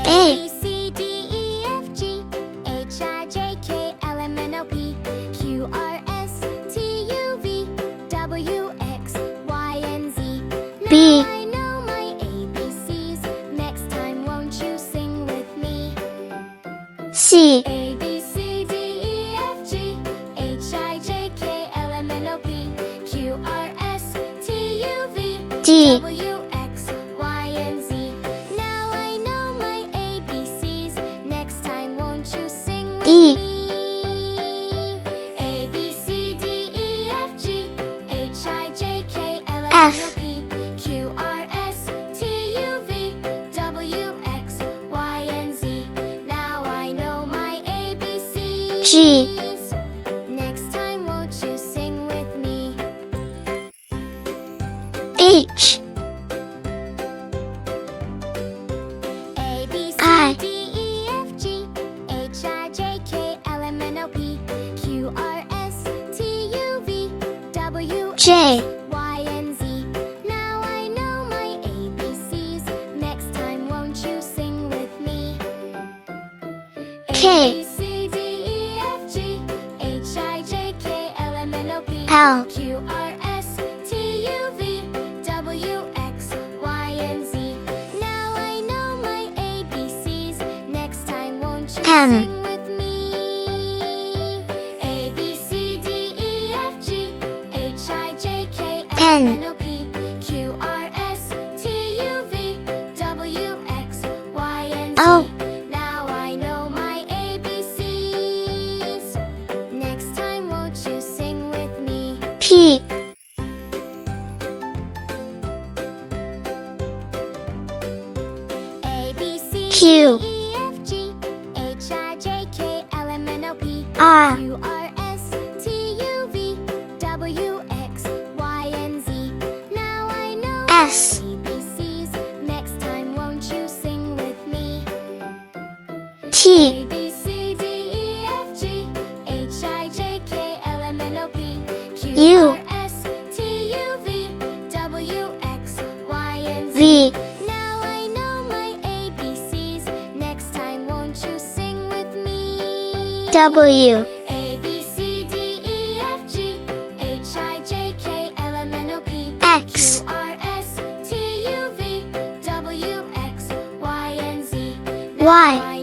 A B, C, D, E, F, G, H, I, J, K, L, M, N, O, P, Q, R, S, T, U, V, W, X, Y, and Z. B Now I know my ABCs. Next time, won't you sing with me? C A, B, C, D, E, F, G, H, I, J, K, L, M, N, O, P, Q, R, S, T, U, V, D W, X, Y, and Z. Now I know my ABCs. Next time, won't you sing with E me? A, B, C, D, E, F, G, H, I, J, K, L, M, N, O, F P, Q, R, S, T, U, V, W, X, Y, and Z. Now I know my ABCs. G Next time, won't you sing with me? H A, B, C, I D, E, F, G, H, I, J, K, L, M, N, O, P, Q, R, S, T, U, V, W, J Y, and Z. Now I know my ABCs. Next time, won't you sing with me? K A, B, C, D, E, F, G, H, I, J, K, L, M, N, O, P, L Q, R, S, T, U, V, W, X, Y, and Z. Now I know my ABCs. Next time, won't you M sing with me? A, B, C, D, E, F, G, H, I, J, K, L, M, N, O, P, Q, R, S, T, U, V, W, X, Y, and Z. O Now I know my ABCs. Next time, won't you sing with me? P A, B, C, Q D, E, F, G, H, I, J, K, L, M, N, O, P, R Q, R, S, T, U, V, W, X, Y, and Z. Now I know my S ABCs. Next time, won't you sing with me? T A, B, C, D, E, F, G, H, I, J, K, L, M, N, O, P, Q, U R, S, T, U, V, W, X, Y, and Z. V Now I know my ABCs. Next time, won't you sing with me? W A, B, C, D, E, F, G, H, I, J, K, L, M, N, O, P, X Q, R, S, T, U, V, W, X, Y, and Z. Y